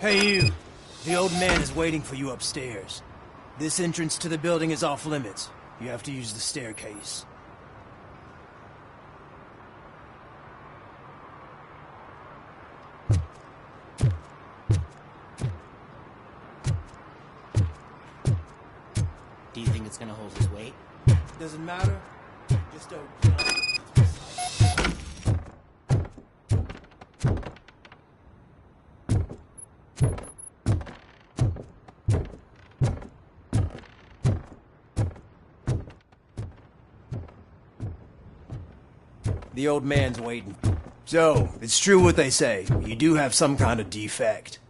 Hey you, the old man is waiting for you upstairs. This entrance to the building is off limits. You have to use the staircase. Do you think it's gonna hold his weight? Doesn't matter. Just don't... The old man's waiting. So, it's true what they say. You do have some kind of defect.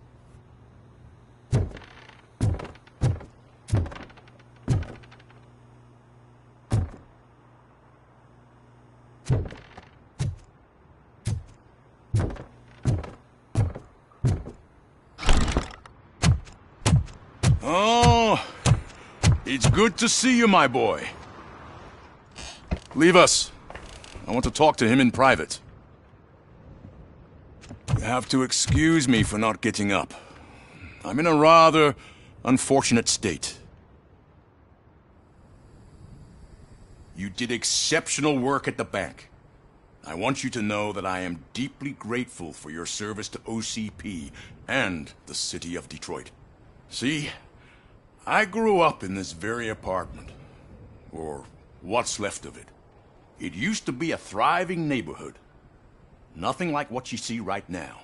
Oh, it's good to see you, my boy. Leave us. I want to talk to him in private. You have to excuse me for not getting up. I'm in a rather unfortunate state. You did exceptional work at the bank. I want you to know that I am deeply grateful for your service to OCP and the city of Detroit. See, I grew up in this very apartment, or what's left of it. It used to be a thriving neighborhood. Nothing like what you see right now.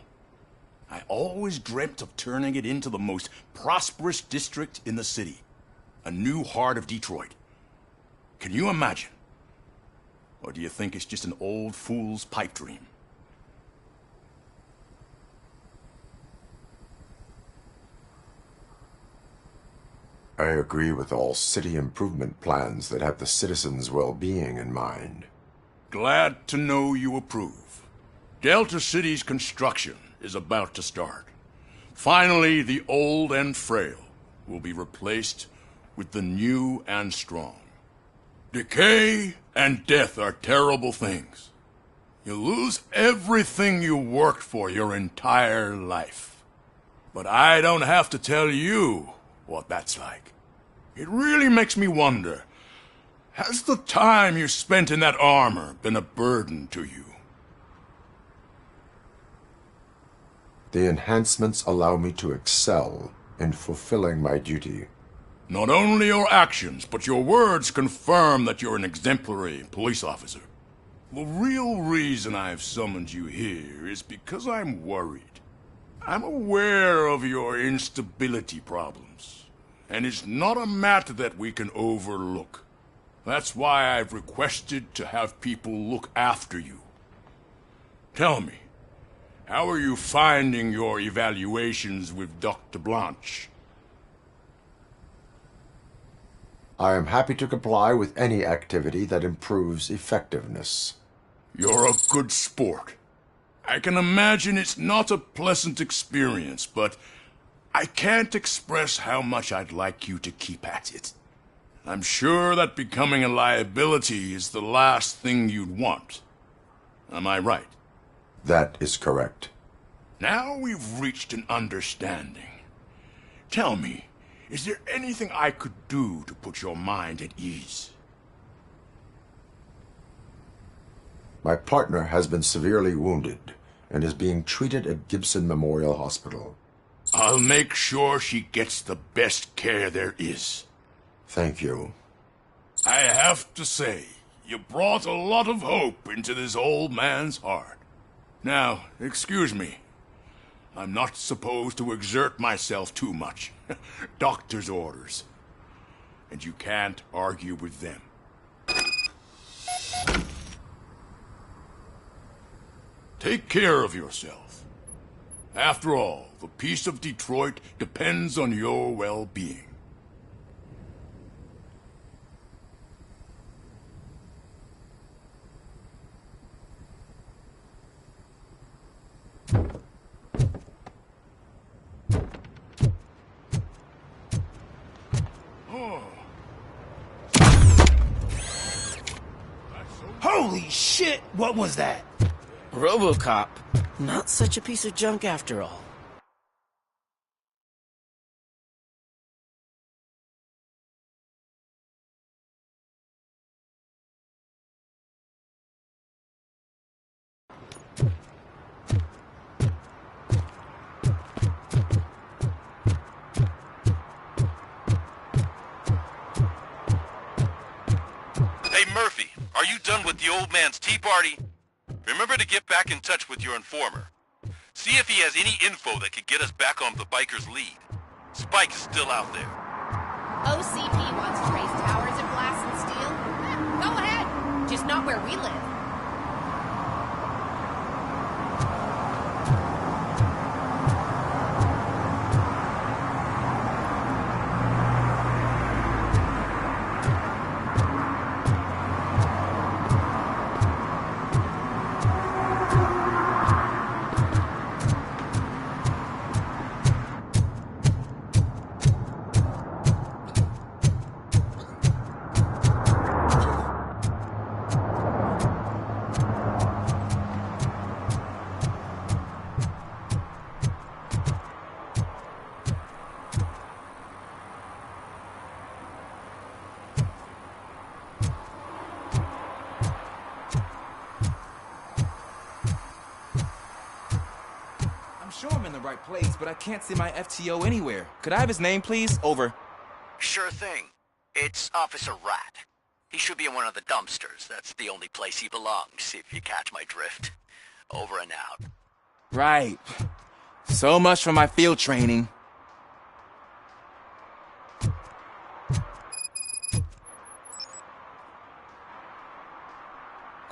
I always dreamt of turning it into the most prosperous district in the city. A new heart of Detroit. Can you imagine? Or do you think it's just an old fool's pipe dream? I agree with all city improvement plans that have the citizens' well-being in mind. Glad to know you approve. Delta City's construction is about to start. Finally, the old and frail will be replaced with the new and strong. Decay and death are terrible things. You lose everything you worked for your entire life. But I don't have to tell you what that's like. It really makes me wonder, has the time you spent in that armor been a burden to you? The enhancements allow me to excel in fulfilling my duty. Not only your actions, but your words confirm that you're an exemplary police officer. The real reason I've summoned you here is because I'm worried. I'm aware of your instability problems, and it's not a matter that we can overlook. That's why I've requested to have people look after you. Tell me, how are you finding your evaluations with Dr. Blanche? I am happy to comply with any activity that improves effectiveness. You're a good sport. I can imagine it's not a pleasant experience, but I can't express how much I'd like you to keep at it. I'm sure that becoming a liability is the last thing you'd want. Am I right? That is correct. Now we've reached an understanding. Tell me, is there anything I could do to put your mind at ease? My partner has been severely wounded and is being treated at Gibson Memorial Hospital. I'll make sure she gets the best care there is. Thank you. I have to say, you brought a lot of hope into this old man's heart. Now, excuse me. I'm not supposed to exert myself too much. Doctor's orders. And you can't argue with them. Take care of yourself. After all, the peace of Detroit depends on your well-being. Holy shit! What was that? RoboCop. Not such a piece of junk after all. Murphy, are you done with the old man's tea party? Remember to get back in touch with your informer. See if he has any info that could get us back on the biker's lead. Spike is still out there. OCP wants to raise towers and glass and steel. Go ahead. Just not where we live. Sure I'm in the right place, but I can't see my FTO anywhere. Could I have his name, please? Over. Sure thing. It's Officer Rat. He should be in one of the dumpsters. That's the only place he belongs, if you catch my drift. Over and out. Right. So much for my field training.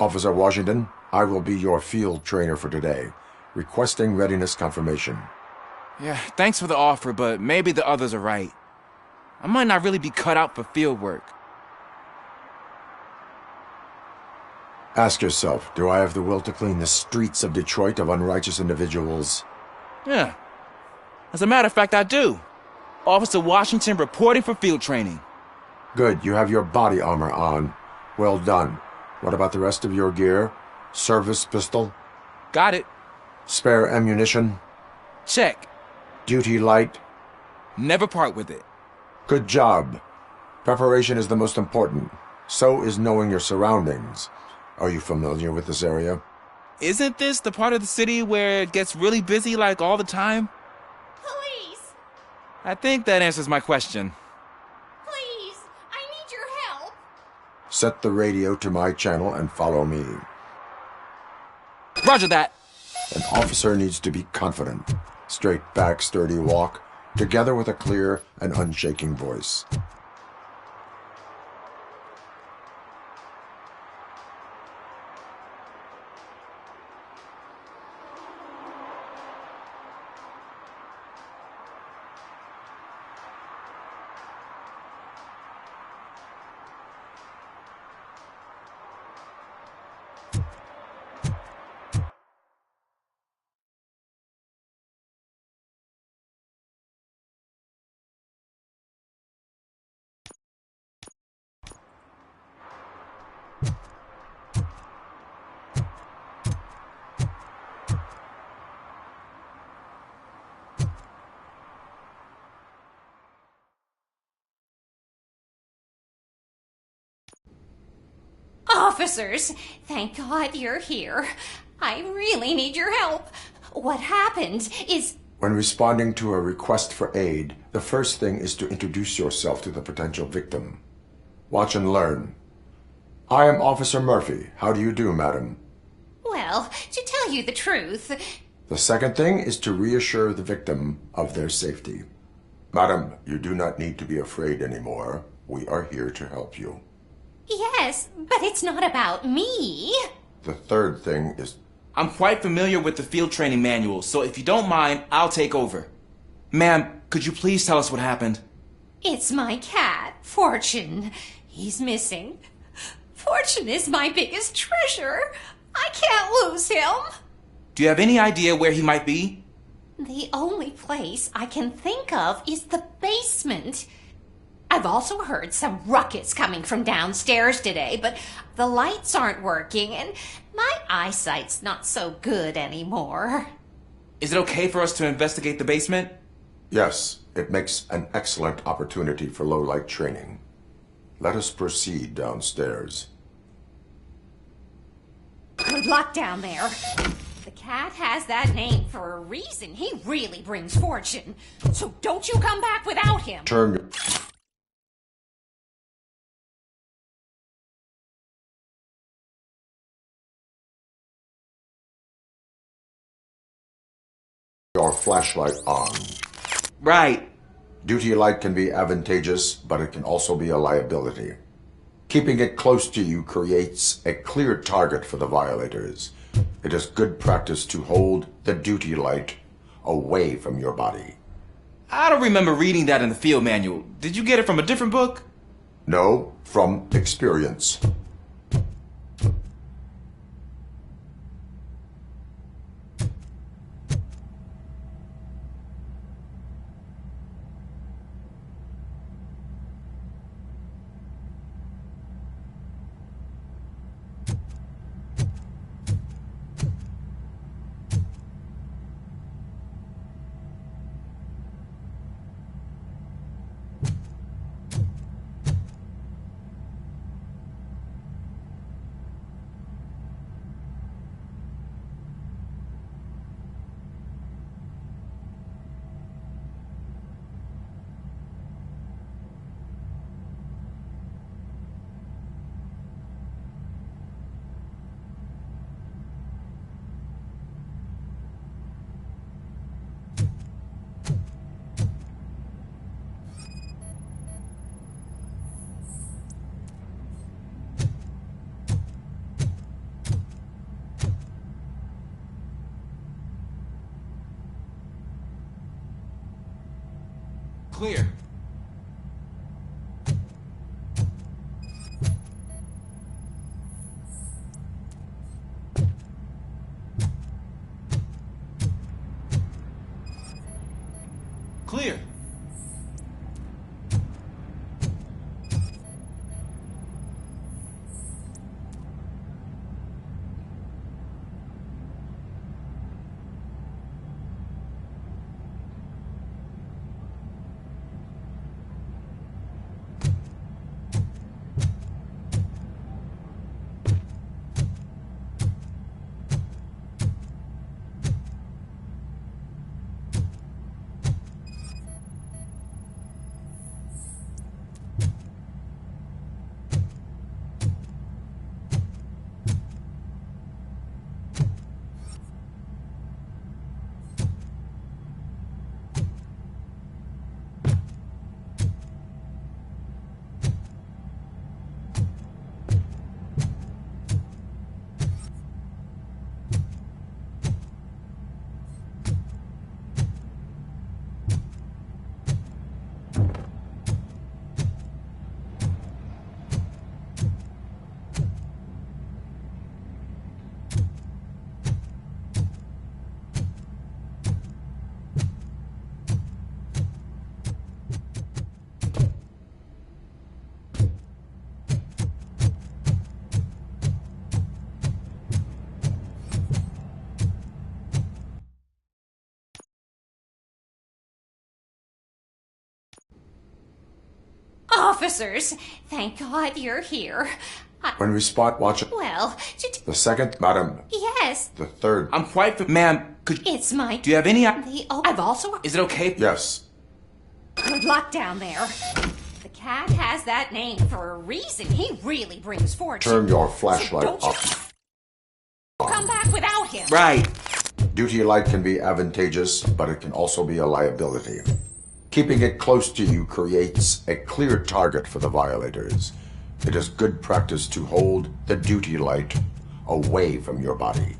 Officer Washington, I will be your field trainer for today. Requesting readiness confirmation. Yeah, thanks for the offer, but maybe the others are right. I might not really be cut out for field work. Ask yourself, do I have the will to clean the streets of Detroit of unrighteous individuals? Yeah. As a matter of fact, I do. Officer Washington reporting for field training. Good, you have your body armor on. Well done. What about the rest of your gear? Service pistol? Got it. Spare ammunition? Check. Duty light? Never part with it. Good job. Preparation is the most important. So is knowing your surroundings. Are you familiar with this area? Isn't this the part of the city where it gets really busy like all the time? Police! I think that answers my question. Please! I need your help! Set the radio to my channel and follow me. Roger that. An officer needs to be confident. Straight back, sturdy walk, together with a clear and unshaking voice. Officers, thank God you're here. I really need your help. What happened is... When responding to a request for aid, the first thing is to introduce yourself to the potential victim. Watch and learn. I am Officer Murphy. How do you do, madam? Well, to tell you the truth... The second thing is to reassure the victim of their safety. Madam, you do not need to be afraid anymore. We are here to help you. Yes, but it's not about me. The third thing is... I'm quite familiar with the field training manual, so if you don't mind, I'll take over. Ma'am, could you please tell us what happened? It's my cat, Fortune. He's missing. Fortune is my biggest treasure. I can't lose him. Do you have any idea where he might be? The only place I can think of is the basement. I've also heard some ruckus coming from downstairs today, but the lights aren't working and my eyesight's not so good anymore. Is it okay for us to investigate the basement? Yes, it makes an excellent opportunity for low-light training. Let us proceed downstairs. Good luck down there. The cat has that name for a reason. He really brings fortune. So don't you come back without him. Turn... flashlight on. Right. Duty light can be advantageous, but it can also be a liability. Keeping it close to you creates a clear target for the violators. It is good practice to hold the duty light away from your body. I don't remember reading that in the field manual. Did you get it from a different book? No, from experience. Clear. Clear. Officers, thank God you're here. When we spot watch Well, the second, madam, yes, the third. I'm quite... Ma'am, could... it's my... Do you have any... I've also... Is it okay? Yes. Good luck down there. The cat has that name for a reason. He really brings fortune. Turn your flashlight So don't you off. come back without him. Right. Duty light can be advantageous, but it can also be a liability. Keeping it close to you creates a clear target for the violators. It is good practice to hold the duty light away from your body.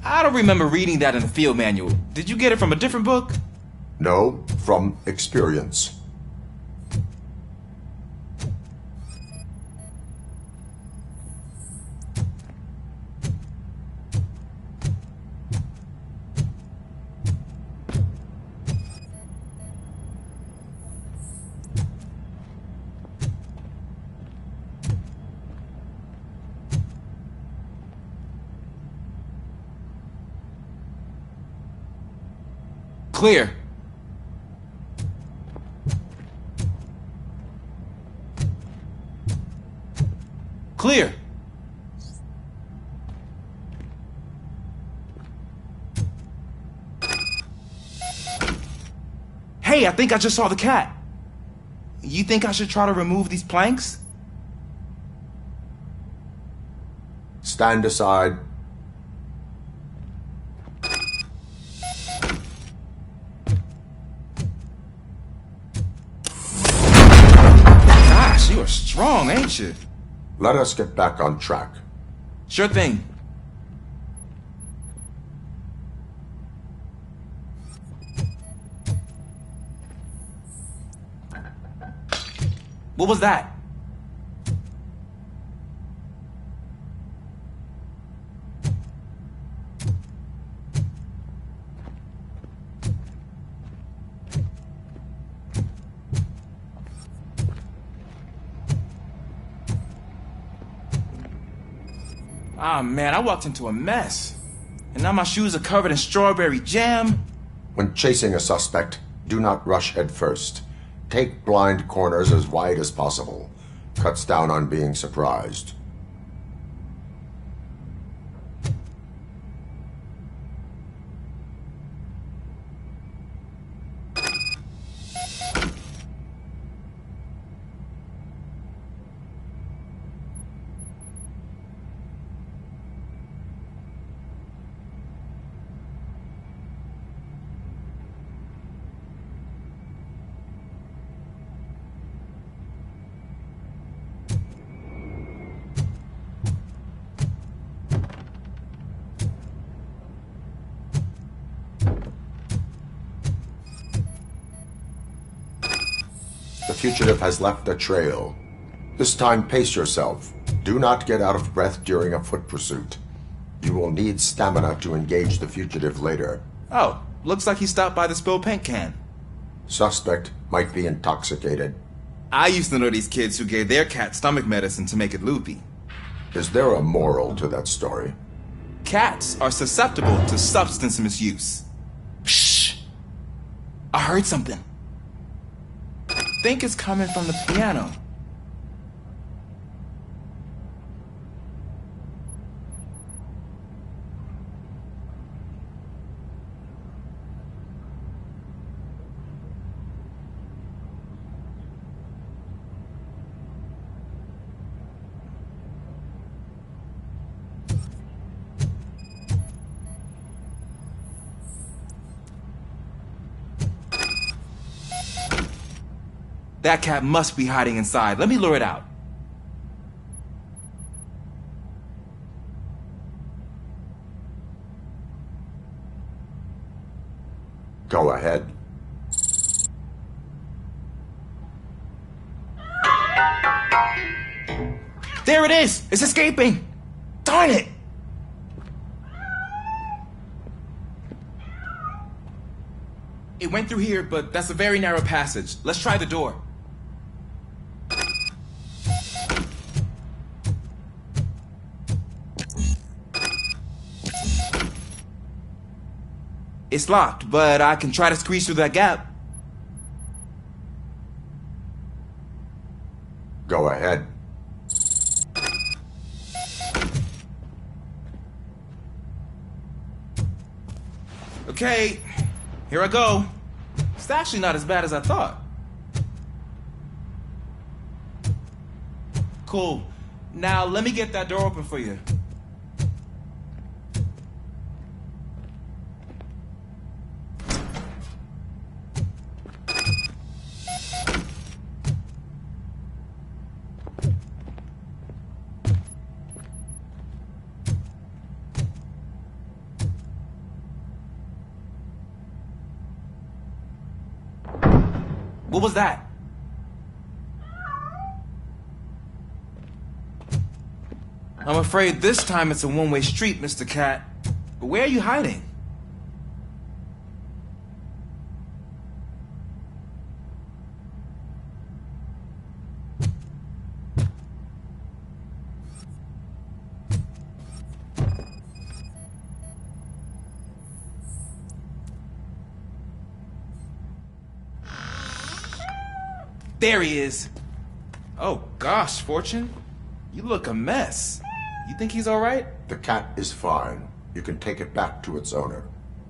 I don't remember reading that in the field manual. Did you get it from a different book? No, from experience. Clear. Clear. Hey, I think I just saw the cat. You think I should try to remove these planks? Stand aside. wrong, ain't you? Let us get back on track. Sure thing. What was that? Ah, man, I walked into a mess. And now my shoes are covered in strawberry jam. When chasing a suspect, do not rush head first. Take blind corners as wide as possible. Cuts down on being surprised. The fugitive has left a trail. This time, pace yourself. Do not get out of breath during a foot pursuit. You will need stamina to engage the fugitive later. Oh, looks like he stopped by the spilled paint can. Suspect might be intoxicated. I used to know these kids who gave their cat stomach medicine to make it loopy. Is there a moral to that story? Cats are susceptible to substance misuse. Shh! I heard something. I think it's coming from the piano. That cat must be hiding inside. Let me lure it out. Go ahead. There it is! It's escaping! Darn it! It went through here, but that's a very narrow passage. Let's try the door. It's locked, but I can try to squeeze through that gap. Go ahead. Okay, here I go. It's actually not as bad as I thought. Cool. Now let me get that door open for you. What was that? I'm afraid this time it's a one-way street, Mr. Cat. But where are you hiding? There he is. Oh gosh, Fortune. You look a mess. You think he's all right? The cat is fine. You can take it back to its owner.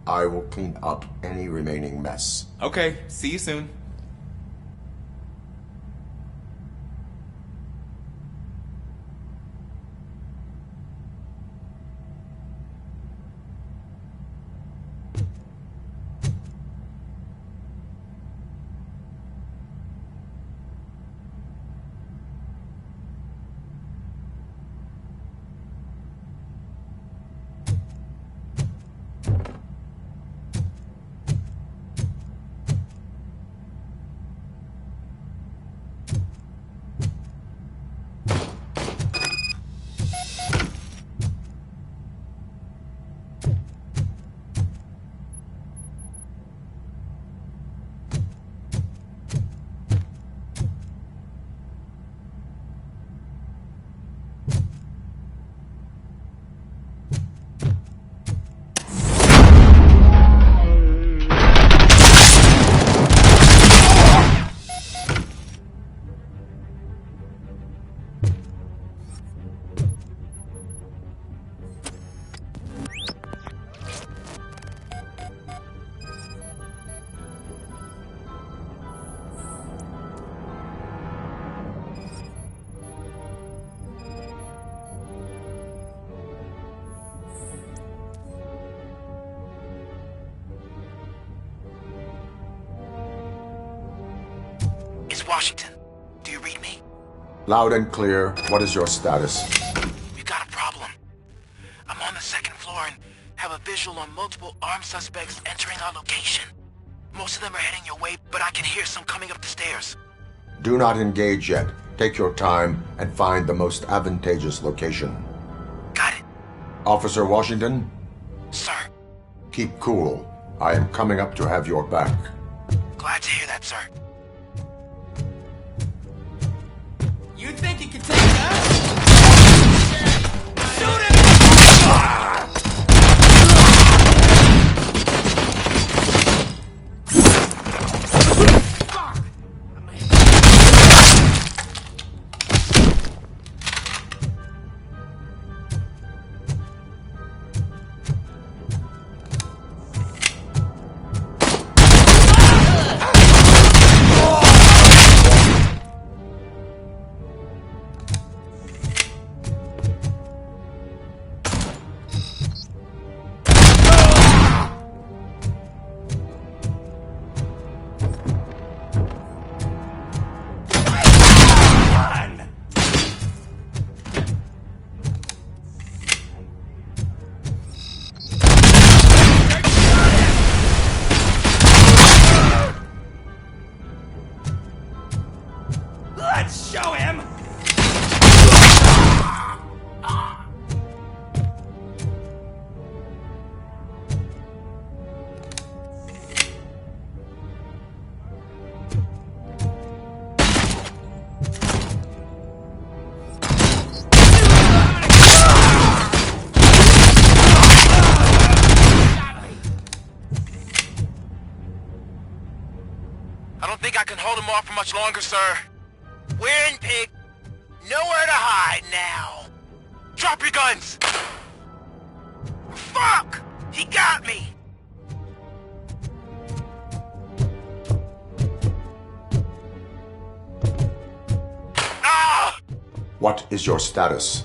I will clean up any remaining mess. Okay, see you soon. Washington, do you read me? Loud and clear. What is your status? We've got a problem. I'm on the second floor and have a visual on multiple armed suspects entering our location. Most of them are heading your way, but I can hear some coming up the stairs. Do not engage yet. Take your time and find the most advantageous location. Got it. Officer Washington, Sir. keep cool. I am coming up to have your back. Glad to hear that, sir. You think you can take us? Shoot him! Let's show him! I don't think I can hold him off for much longer, sir. We're in, pig. Nowhere to hide now. Drop your guns! Fuck! He got me! Ah! What is your status?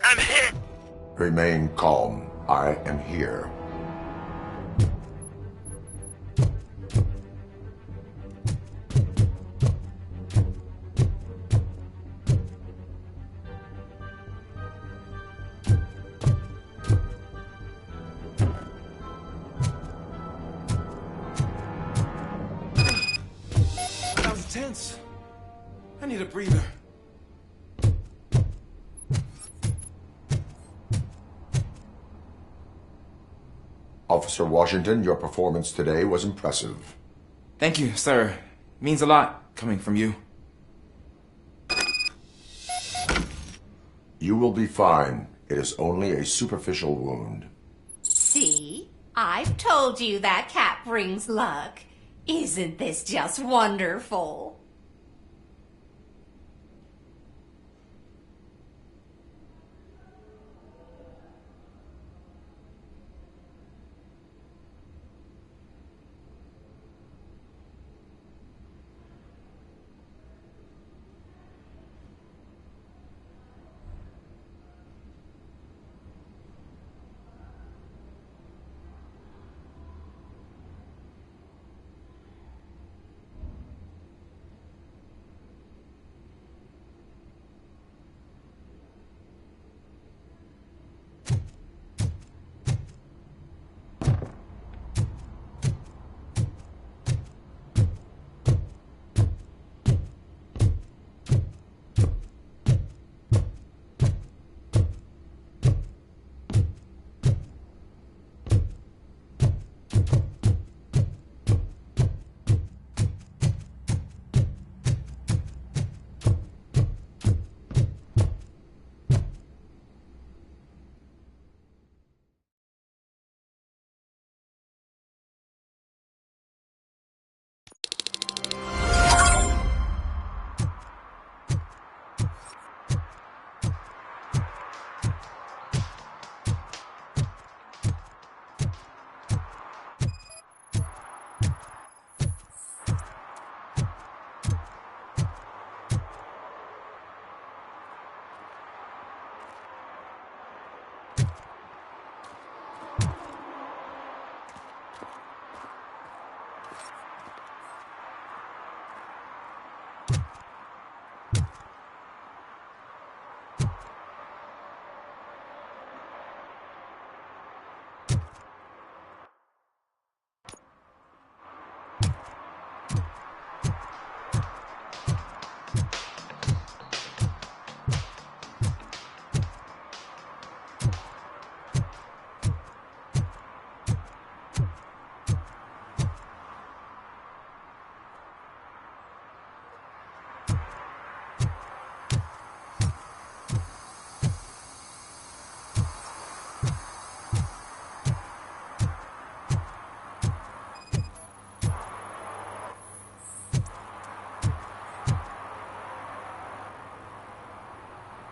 I'm hit! Remain calm. I am here. That was tense. I need a breather. Officer Washington, your performance today was impressive. Thank you, sir. Means a lot coming from you. You will be fine. It is only a superficial wound. See? I've told you that cat brings luck. Isn't this just wonderful?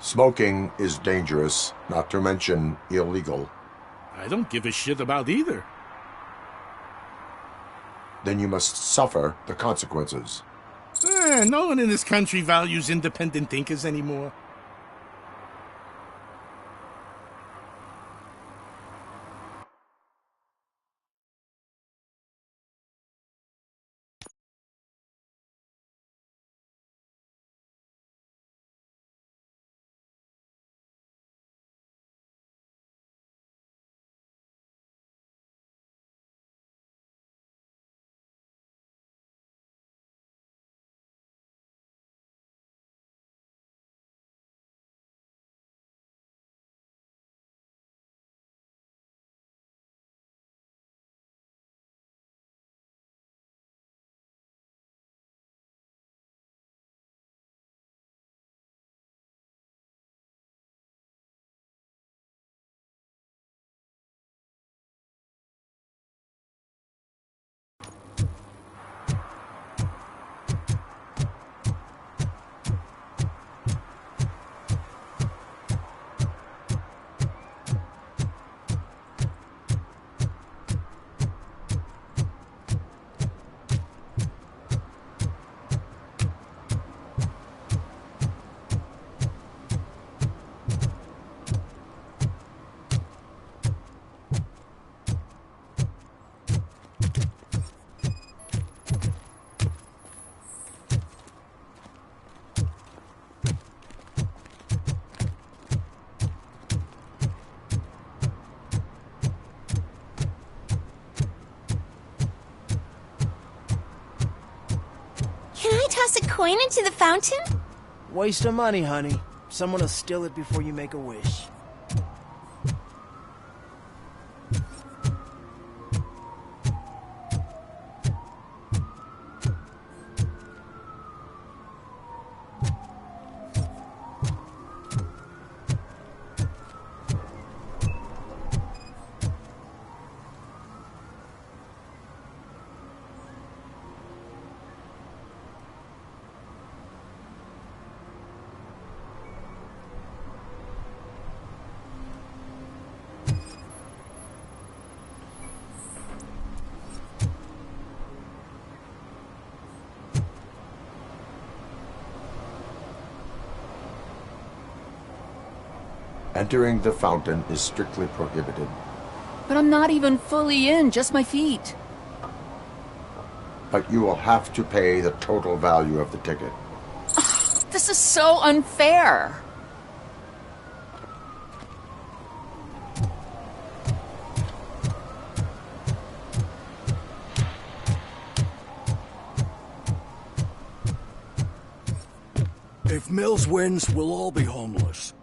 Smoking is dangerous, not to mention illegal. I don't give a shit about either. Then you must suffer the consequences. No one in this country values independent thinkers anymore. Can I toss a coin into the fountain? Waste of money, honey. Someone will steal it before you make a wish. Entering the fountain is strictly prohibited. But I'm not even fully in, just my feet. But you will have to pay the total value of the ticket. This is so unfair. If Mills wins, we'll all be homeless.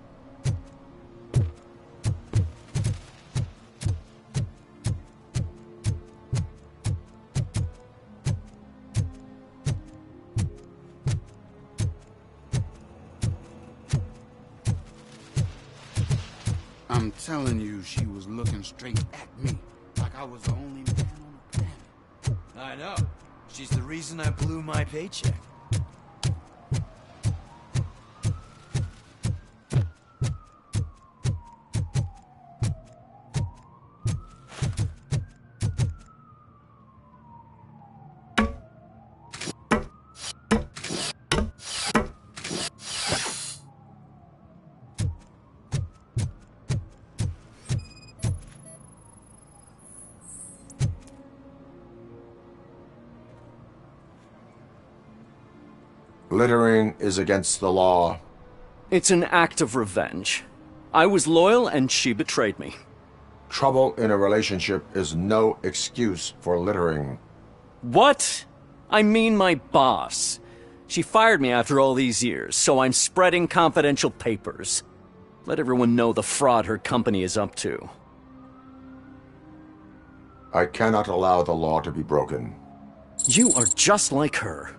I'm telling you, she was looking straight at me, like I was the only man on the planet. I know. She's the reason I blew my paycheck. Littering is against the law. It's an act of revenge. I was loyal and she betrayed me. Trouble in a relationship is no excuse for littering. What? I mean my boss. She fired me after all these years, so I'm spreading confidential papers. Let everyone know the fraud her company is up to. I cannot allow the law to be broken. You are just like her.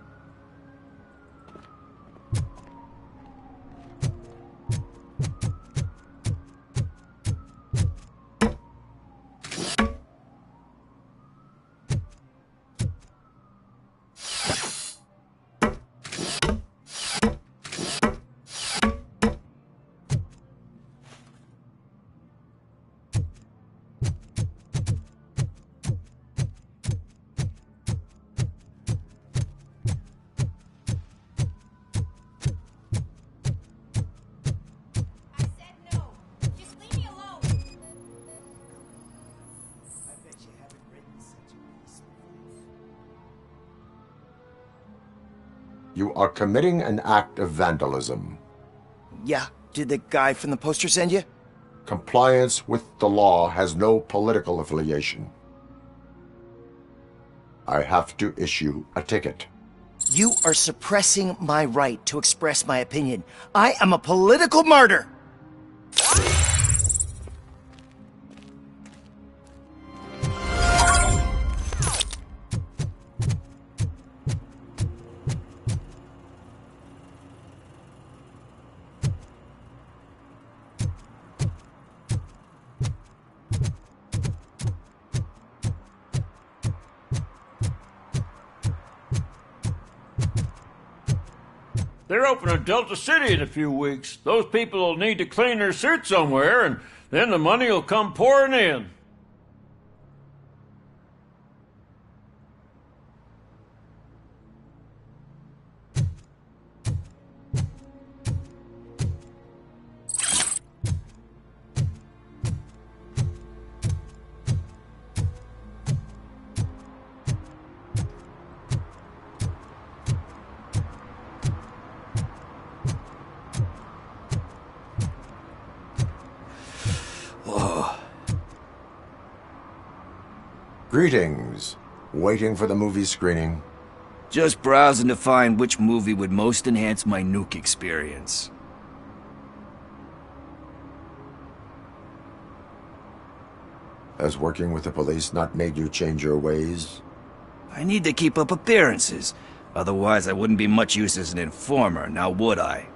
are committing an act of vandalism. Yeah, did the guy from the poster send you? Compliance with the law has no political affiliation. I have to issue a ticket. You are suppressing my right to express my opinion. I am a political martyr! They're opening Delta City in a few weeks. Those people will need to clean their suits somewhere, and then the money will come pouring in. Greetings. Waiting for the movie screening? Just browsing to find which movie would most enhance my nuke experience. Has working with the police not made you change your ways? I need to keep up appearances. Otherwise, I wouldn't be much use as an informer, now would I?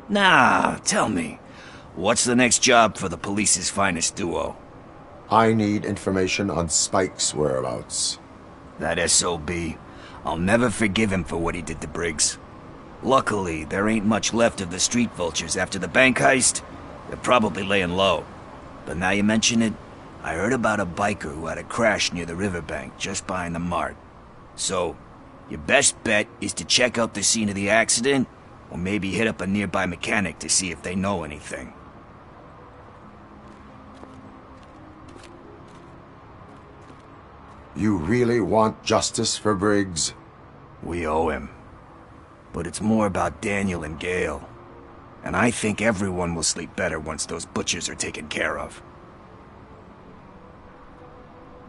Nah, tell me. What's the next job for the police's finest duo? I need information on Spike's whereabouts. That SOB. I'll never forgive him for what he did to Briggs. Luckily, there ain't much left of the street vultures after the bank heist. They're probably laying low. But now you mention it, I heard about a biker who had a crash near the riverbank just behind the mart. So, your best bet is to check out the scene of the accident, or maybe hit up a nearby mechanic to see if they know anything. You really want justice for Briggs? We owe him. But it's more about Daniel and Gale. And I think everyone will sleep better once those butchers are taken care of.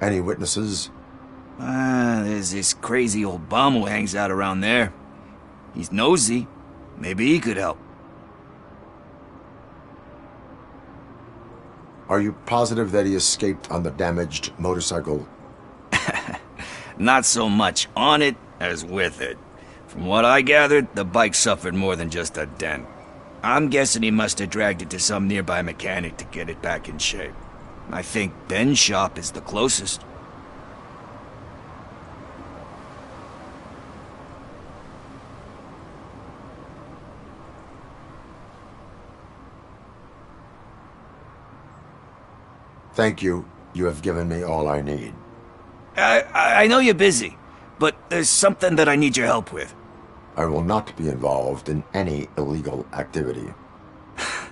Any witnesses? There's this crazy old bum who hangs out around there. He's nosy. Maybe he could help. Are you positive that he escaped on the damaged motorcycle? Not so much on it as with it. From what I gathered, the bike suffered more than just a dent. I'm guessing he must have dragged it to some nearby mechanic to get it back in shape. I think Ben's shop is the closest. Thank you. You have given me all I need. I know you're busy, but there's something that I need your help with. I will not be involved in any illegal activity.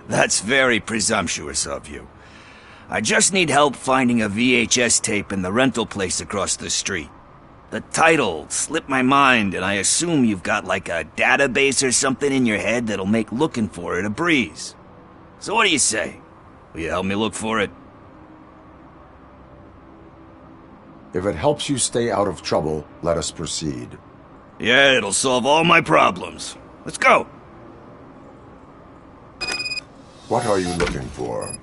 That's very presumptuous of you. I just need help finding a VHS tape in the rental place across the street. The title slipped my mind, and I assume you've got like a database or something in your head that'll make looking for it a breeze. So what do you say? Will you help me look for it? If it helps you stay out of trouble, let us proceed. Yeah, it'll solve all my problems. Let's go. What are you looking for?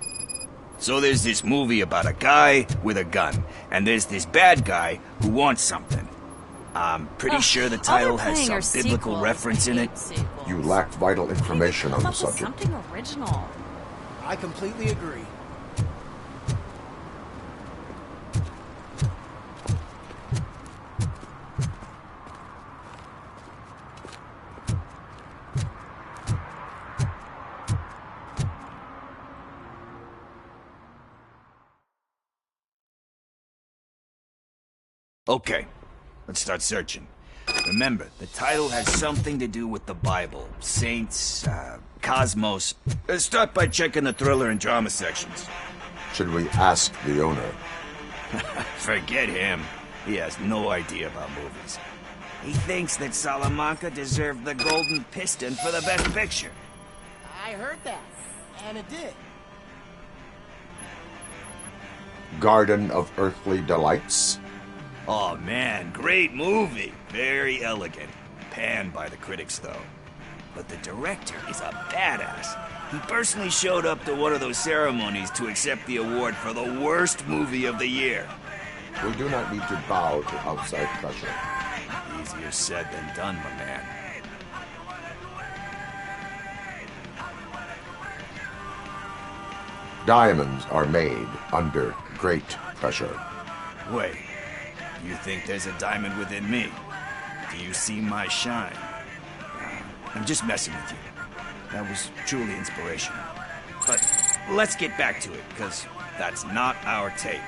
So there's this movie about a guy with a gun, and there's this bad guy who wants something. I'm pretty sure the title has some biblical reference in it. You lack vital information on the subject. Something original. I completely agree. Okay, let's start searching. Remember, the title has something to do with the Bible, saints, cosmos. Start by checking the thriller and drama sections. Should we ask the owner? Forget him. He has no idea about movies. He thinks that Salamanca deserved the Golden Piston for the Best Picture. I heard that, and it did. Garden of Earthly Delights. Oh man, great movie. Very elegant. Panned by the critics, though. But the director is a badass. He personally showed up to one of those ceremonies to accept the award for the worst movie of the year. We do not need to bow to outside pressure. Easier said than done, my man. Diamonds are made under great pressure. Wait, you think there's a diamond within me? Do you see my shine? I'm just messing with you. That was truly inspirational. But let's get back to it, because that's not our tape.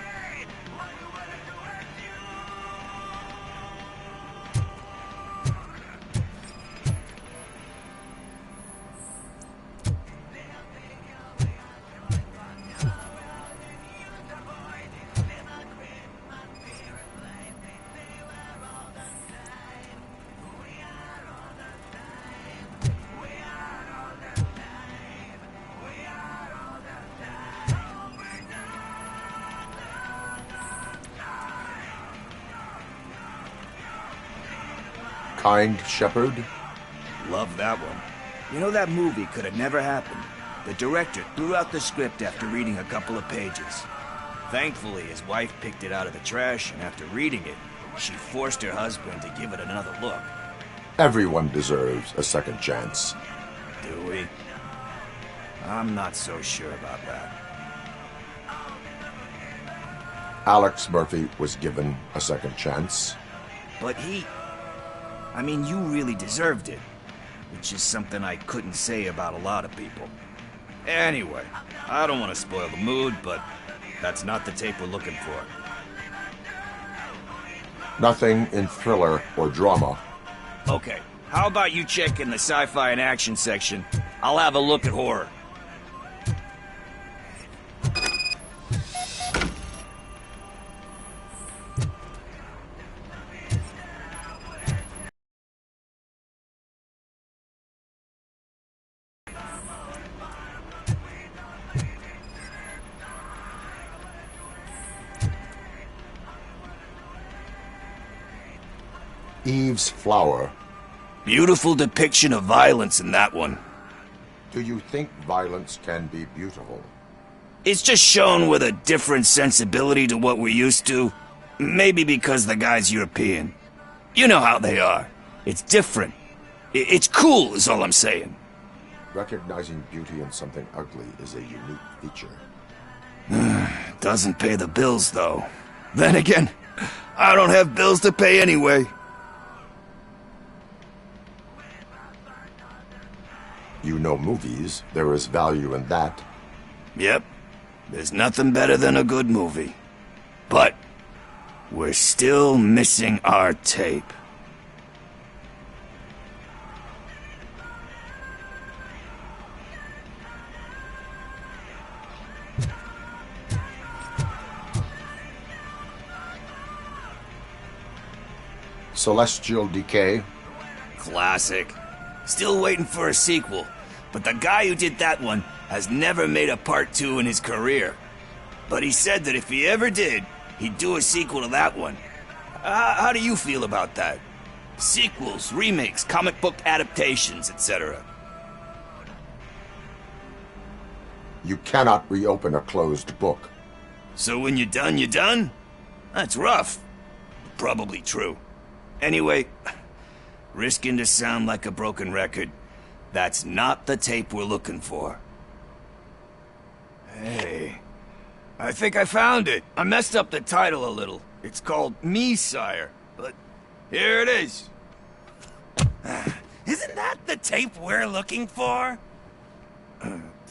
Kind Shepherd. Love that one. You know, that movie could have never happened. The director threw out the script after reading a couple of pages. Thankfully, his wife picked it out of the trash, and after reading it, she forced her husband to give it another look. Everyone deserves a second chance. Do we? I'm not so sure about that. Alex Murphy was given a second chance. But I mean, you really deserved it. Which is something I couldn't say about a lot of people. Anyway, I don't want to spoil the mood, but that's not the tape we're looking for. Nothing in thriller or drama. Okay, how about you check in the sci-fi and action section? I'll have a look at horror. Eve's Flower. Beautiful depiction of violence in that one. Do you think violence can be beautiful? It's just shown with a different sensibility to what we're used to. Maybe because the guy's European. You know how they are. It's different. It's cool, is all I'm saying. Recognizing beauty in something ugly is a unique feature. Doesn't pay the bills, though. Then again, I don't have bills to pay anyway. You know movies. There is value in that. Yep. There's nothing better than a good movie. But we're still missing our tape. Celestial Decay. Classic. Still waiting for a sequel. But the guy who did that one has never made a part 2 in his career. But he said that if he ever did, he'd do a sequel to that one. How do you feel about that? Sequels, remakes, comic book adaptations, etc. You cannot reopen a closed book. So when you're done, you're done? That's rough. Probably true. Anyway, risking to sound like a broken record, that's not the tape we're looking for. Hey, I think I found it. I messed up the title a little. It's called Me, Sire, but here it is. Isn't that the tape we're looking for?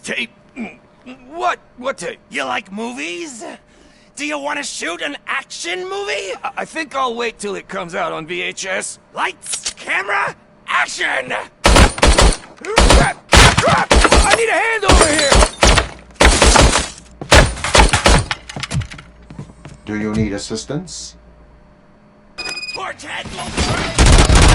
Tape? What? What tape? You like movies? Do you want to shoot an action movie? I think I'll wait till it comes out on VHS. Lights, camera, action! Crap! Crap! I need a hand over here! Do you need assistance? Torch head will burn!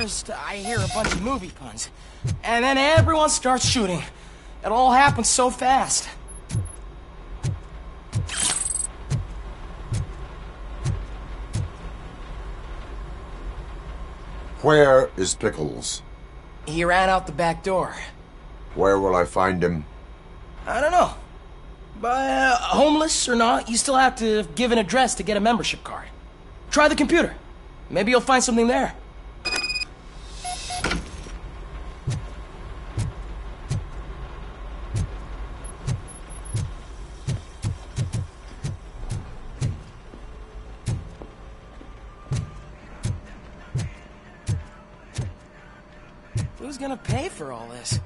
First, I hear a bunch of movie puns. And then everyone starts shooting. It all happens so fast. Where is Pickles? He ran out the back door. Where will I find him? I don't know. But homeless or not, you still have to give an address to get a membership card. Try the computer. Maybe you'll find something there. Who's gonna pay for all this?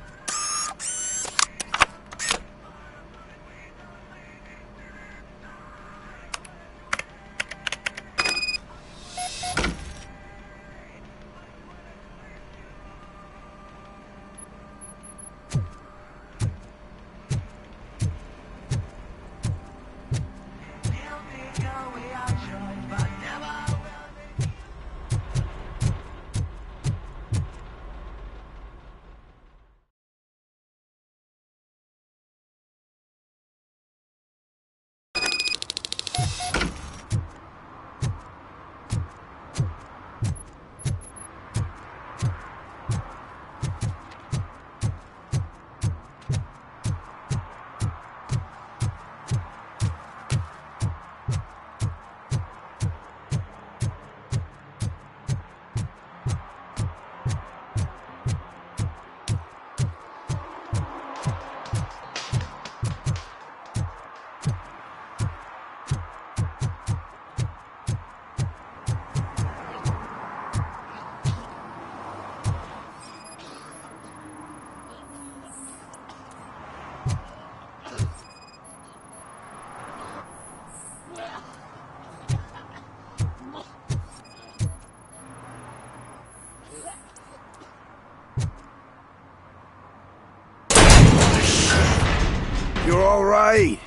You're all right.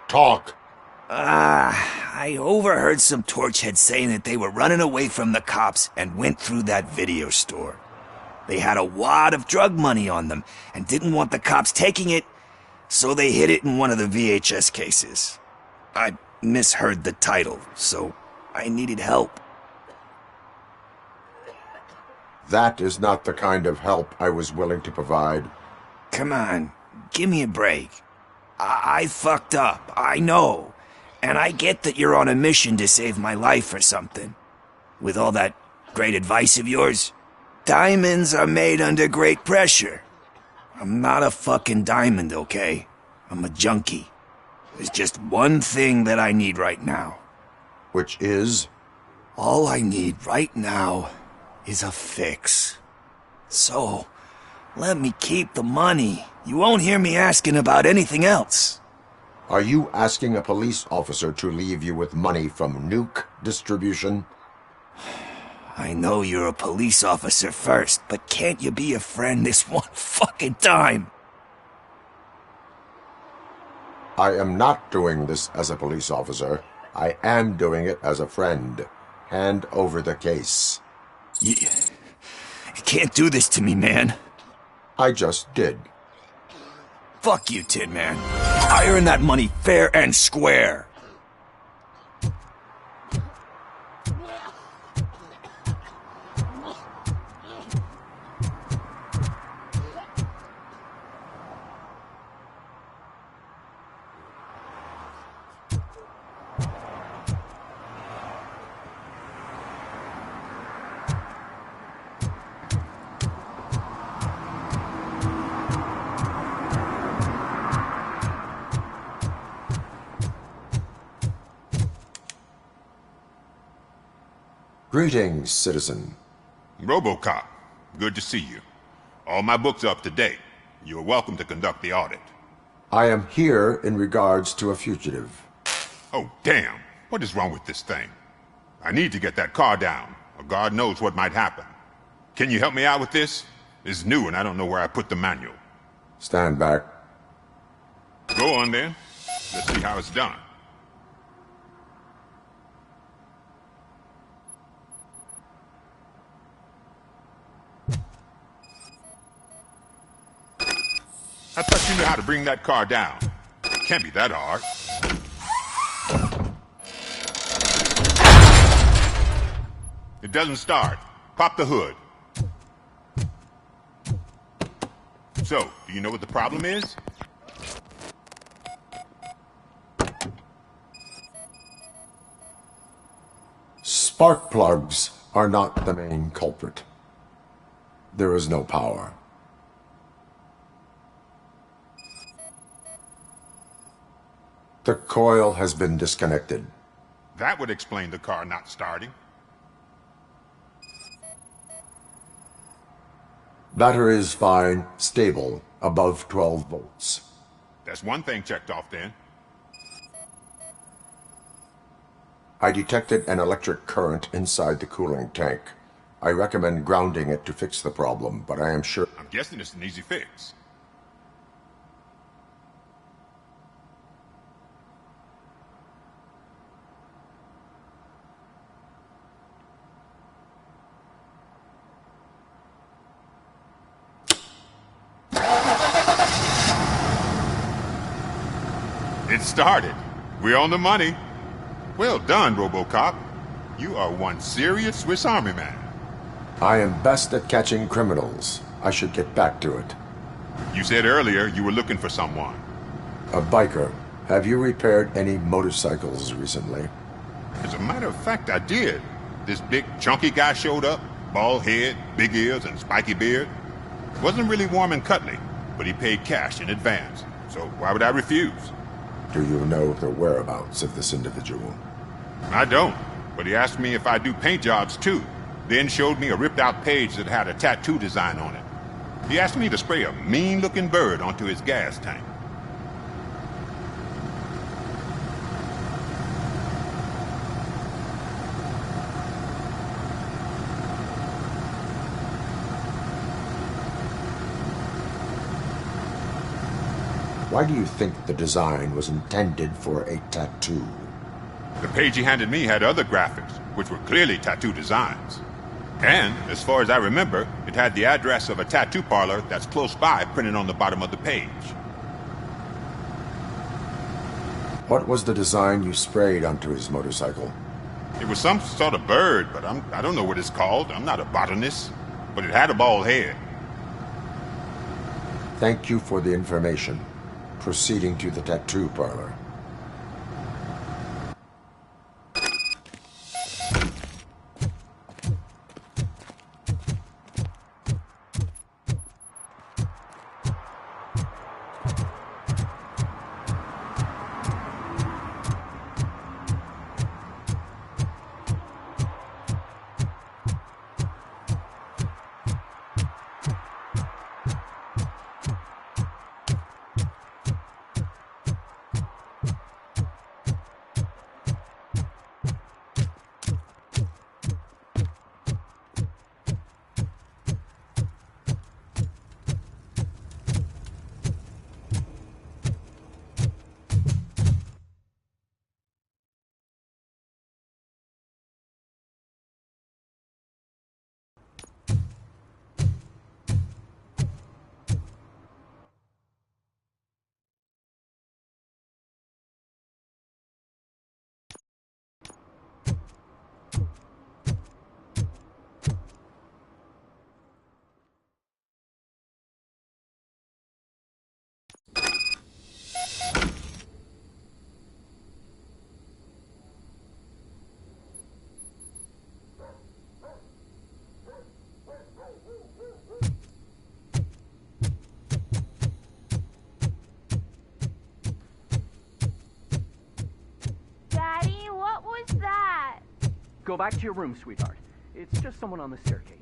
Talk. I overheard some torchheads saying that they were running away from the cops and went through that video store. They had a wad of drug money on them and didn't want the cops taking it, so they hid it in one of the VHS cases. I misheard the title, so I needed help. That is not the kind of help I was willing to provide. Come on, give me a break. I fucked up, I know. And I get that you're on a mission to save my life or something. With all that great advice of yours, diamonds are made under great pressure. I'm not a fucking diamond, okay? I'm a junkie. There's just one thing that I need right now. Which is? All I need right now is a fix. So, let me keep the money. You won't hear me asking about anything else. Are you asking a police officer to leave you with money from nuke distribution? I know you're a police officer first, but can't you be a friend this one fucking time? I am not doing this as a police officer. I am doing it as a friend. Hand over the case. You can't do this to me, man. I just did. Fuck you, Tin Man. I earned that money fair and square. Greetings, citizen. RoboCop, good to see you. All my books are up to date. You're welcome to conduct the audit. I am here in regards to a fugitive. Oh, damn. What is wrong with this thing? I need to get that car down, or God knows what might happen. Can you help me out with this? It's new and I don't know where I put the manual. Stand back. Go on then. Let's see how it's done. I thought you knew how to bring that car down. Can't be that hard. It doesn't start. Pop the hood. So, do you know what the problem is? Spark plugs are not the main culprit. There is no power. The coil has been disconnected. That would explain the car not starting. Battery is fine, stable, above 12 volts. That's one thing checked off then. I detected an electric current inside the cooling tank. I recommend grounding it to fix the problem, but I am sure... I'm guessing it's an easy fix. It started. We're on the money. Well done, RoboCop. You are one serious Swiss Army man. I am best at catching criminals. I should get back to it. You said earlier you were looking for someone. A biker. Have you repaired any motorcycles recently? As a matter of fact, I did. This big, chunky guy showed up. Bald head, big ears, and spiky beard. Wasn't really warm and cuddly, but he paid cash in advance. So why would I refuse? Do you know the whereabouts of this individual? I don't, but he asked me if I do paint jobs too, then showed me a ripped-out page that had a tattoo design on it. He asked me to spray a mean-looking bird onto his gas tank. Why do you think the design was intended for a tattoo? The page he handed me had other graphics, which were clearly tattoo designs. And, as far as I remember, it had the address of a tattoo parlor that's close by printed on the bottom of the page. What was the design you sprayed onto his motorcycle? It was some sort of bird, but I don't know what it's called. I'm not a botanist. But it had a bald head. Thank you for the information. Proceeding to the tattoo parlor. Go back to your room, sweetheart. It's just someone on the staircase.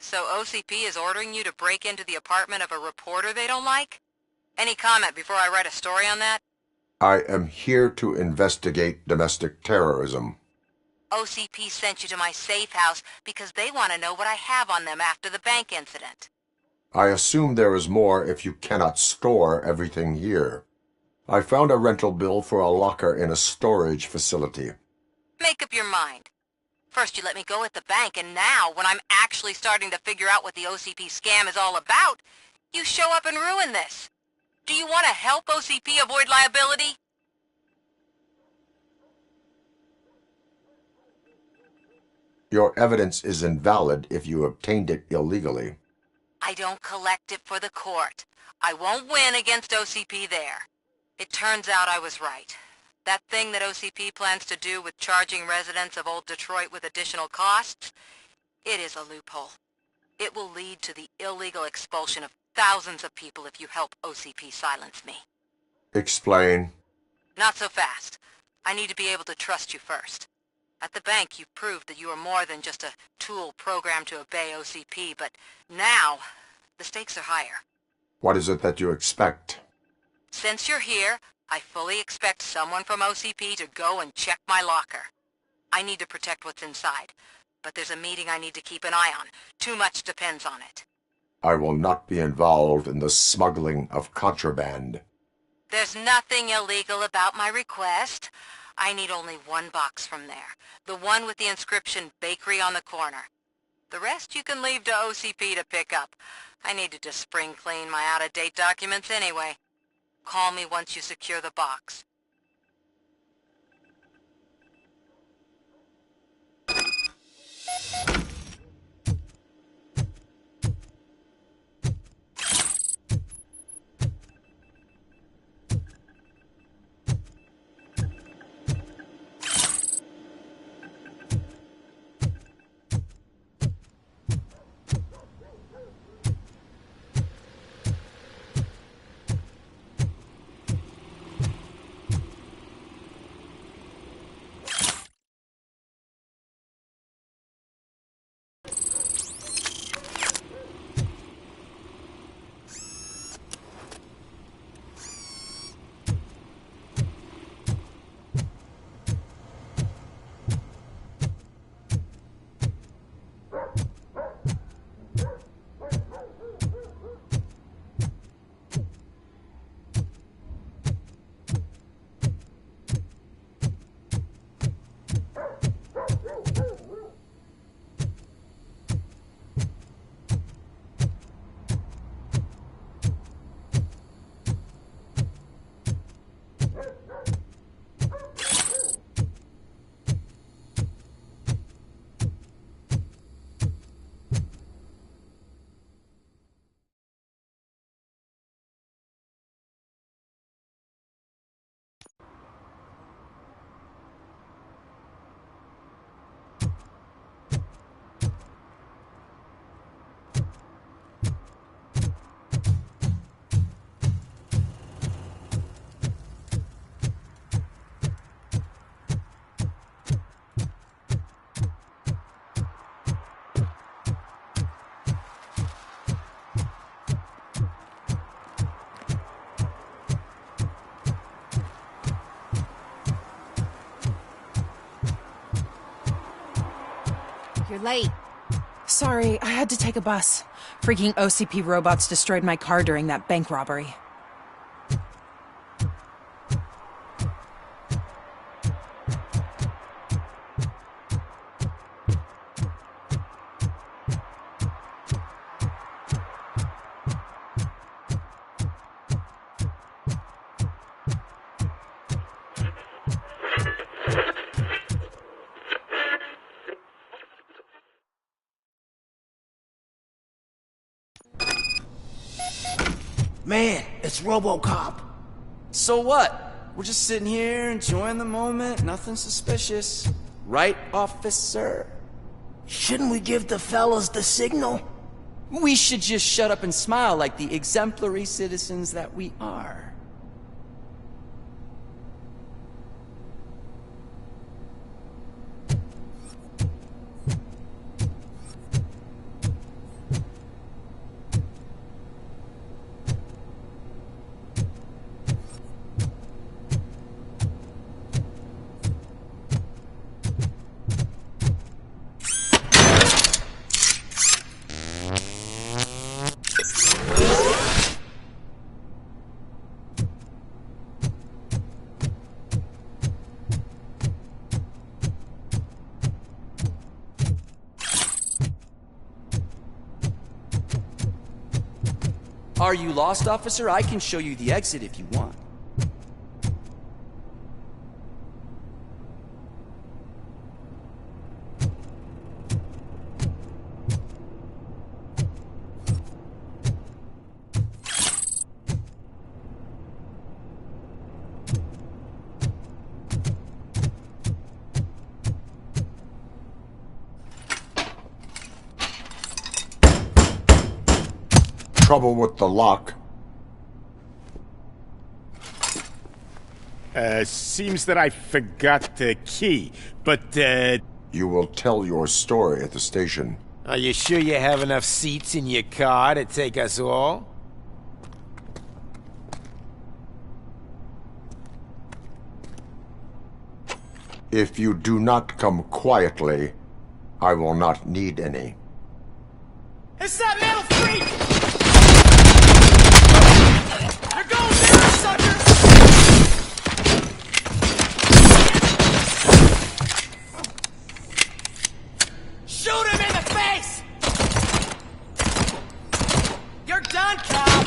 So OCP is ordering you to break into the apartment of a reporter they don't like? Any comment before I write a story on that? I am here to investigate domestic terrorism. OCP sent you to my safe house because they want to know what I have on them after the bank incident. I assume there is more if you cannot store everything here. I found a rental bill for a locker in a storage facility. Make up your mind. First you let me go at the bank, and now, when I'm actually starting to figure out what the OCP scam is all about, you show up and ruin this. Do you want to help OCP avoid liability? Your evidence is invalid if you obtained it illegally. I don't collect it for the court. I won't win against OCP there. It turns out I was right. That thing that OCP plans to do with charging residents of Old Detroit with additional costs, it is a loophole. It will lead to the illegal expulsion of thousands of people if you help OCP silence me. Explain. Not so fast. I need to be able to trust you first. At the bank, you've proved that you are more than just a tool programmed to obey OCP, but now, the stakes are higher. What is it that you expect? Since you're here, I fully expect someone from OCP to go and check my locker. I need to protect what's inside, but there's a meeting I need to keep an eye on. Too much depends on it. I will not be involved in the smuggling of contraband. There's nothing illegal about my request. I need only one box from there. The one with the inscription Bakery on the corner. The rest you can leave to OCP to pick up. I needed to spring clean my out-of-date documents anyway. Call me once you secure the box. You're late. Sorry, I had to take a bus. Freaking OCP robots destroyed my car during that bank robbery. Man, it's RoboCop. So what? We're just sitting here enjoying the moment, nothing suspicious. Right, officer? Shouldn't we give the fellas the signal? We should just shut up and smile like the exemplary citizens that we are. Are you lost, officer? I can show you the exit if you want. Trouble with the lock. Seems that I forgot the key, but, You will tell your story at the station. Are you sure you have enough seats in your car to take us all? If you do not come quietly, I will not need any. It's that metal freak! There goes there, sucker! Shoot him in the face! You're done, cop!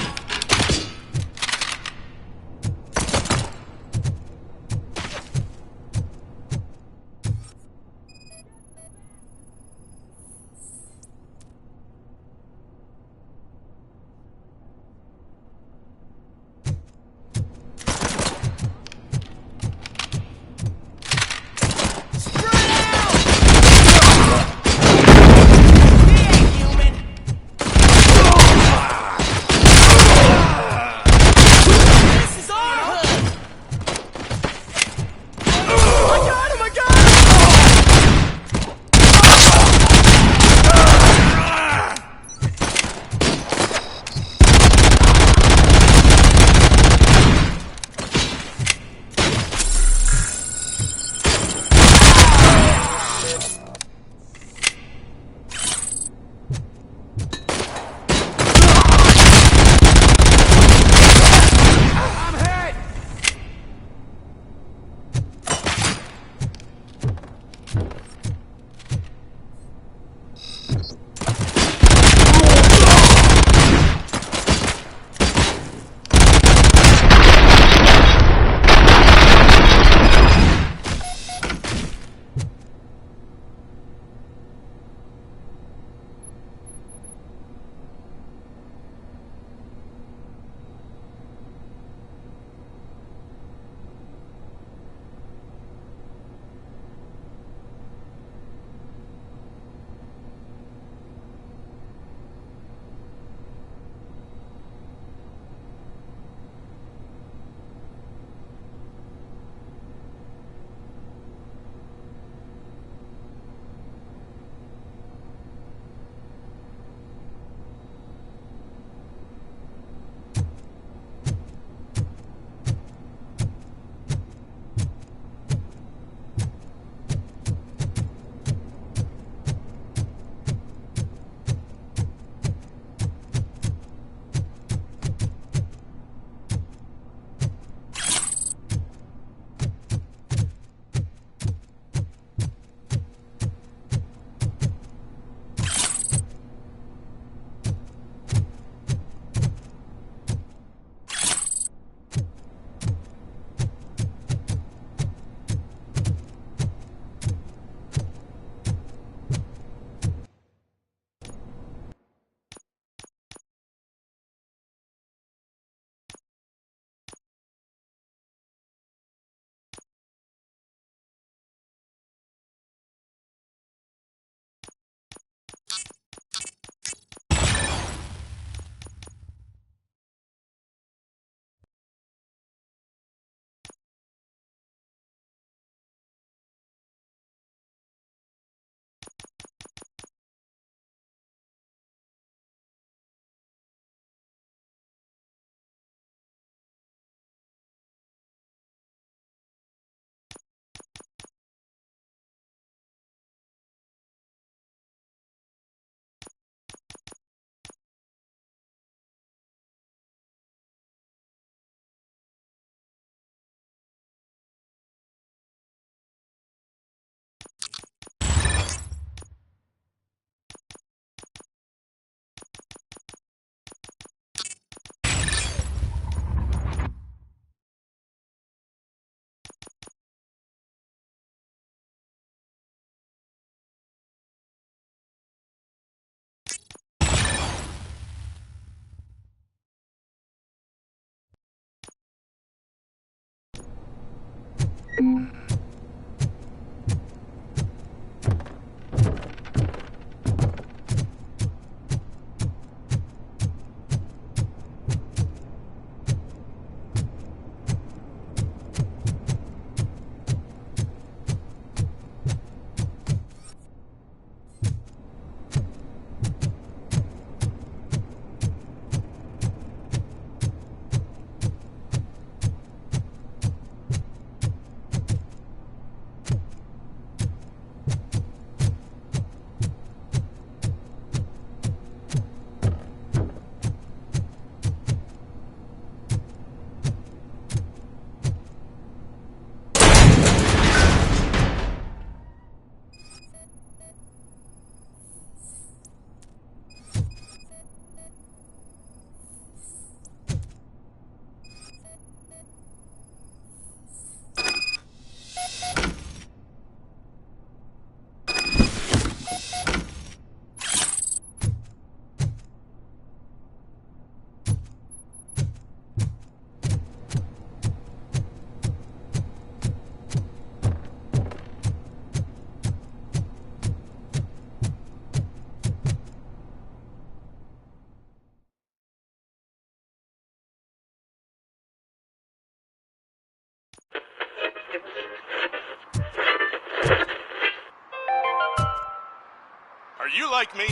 Are you like me?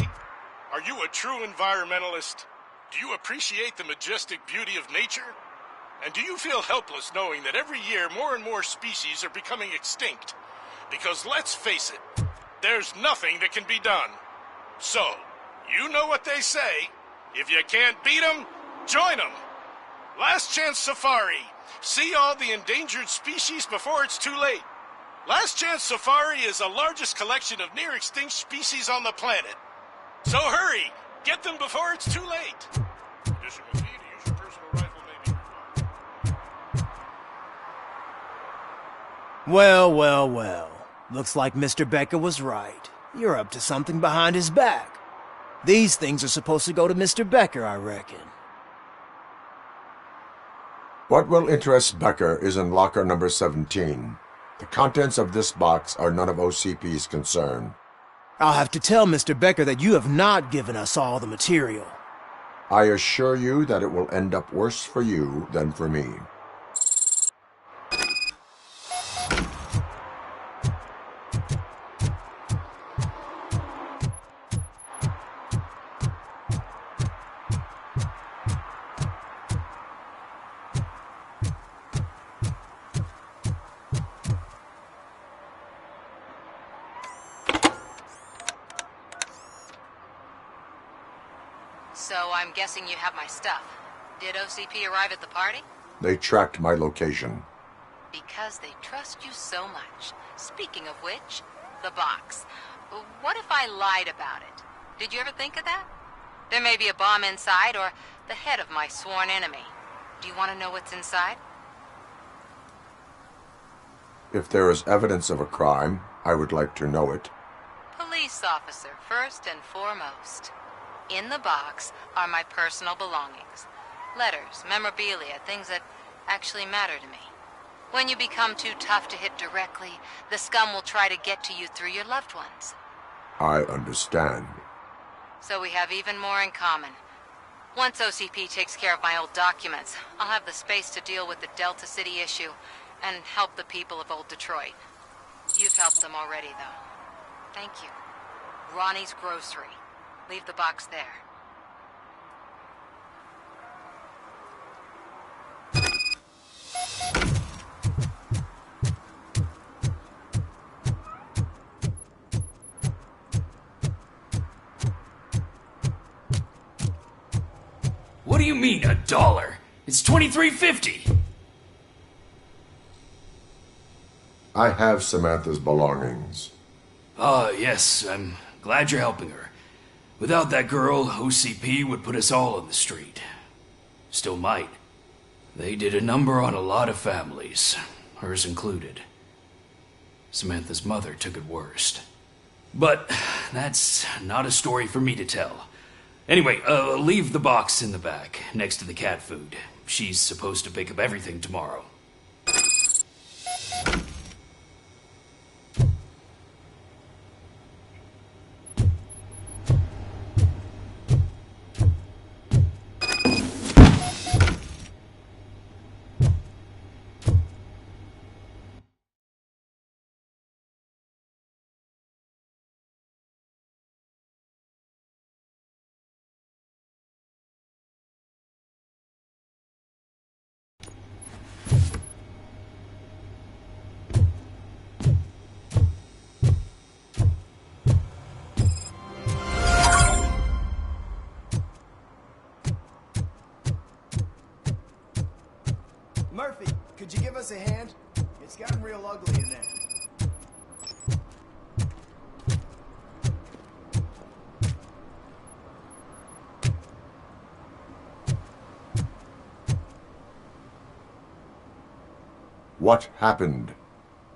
Are you a true environmentalist? Do you appreciate the majestic beauty of nature? And do you feel helpless knowing that every year more and more species are becoming extinct? Because let's face it, there's nothing that can be done. So, you know what they say. If you can't beat 'em, join 'em. Last Chance Safari. See all the endangered species before it's too late. Last Chance Safari is the largest collection of near-extinct species on the planet. So hurry! Get them before it's too late! Additional fee to use your personal rifle may be required. Well, well, well. Looks like Mr. Becker was right. You're up to something behind his back. These things are supposed to go to Mr. Becker, I reckon. What will interest Becker is in locker number 17. The contents of this box are none of OCP's concern. I'll have to tell Mr. Becker that you have not given us all the material. I assure you that it will end up worse for you than for me. So I'm guessing you have my stuff. Did OCP arrive at the party? They tracked my location. Because they trust you so much. Speaking of which, the box. What if I lied about it? Did you ever think of that? There may be a bomb inside or the head of my sworn enemy. Do you want to know what's inside? If there is evidence of a crime, I would like to know it. Police officer, first and foremost. In the box are my personal belongings. Letters, memorabilia, things that actually matter to me. When you become too tough to hit directly, the scum will try to get to you through your loved ones. I understand. So we have even more in common. Once OCP takes care of my old documents, I'll have the space to deal with the Delta City issue and help the people of Old Detroit. You've helped them already, though. Thank you. Ronnie's Grocery. Leave the box there. What do you mean, $1? It's $23.50. I have Samantha's belongings. Yes, I'm glad you're helping her. Without that girl, OCP would put us all on the street. Still might. They did a number on a lot of families, hers included. Samantha's mother took it worst. But that's not a story for me to tell. Anyway, leave the box in the back, next to the cat food. She's supposed to pick up everything tomorrow. us a hand? It's gotten real ugly in there. What happened?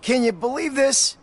Can you believe this?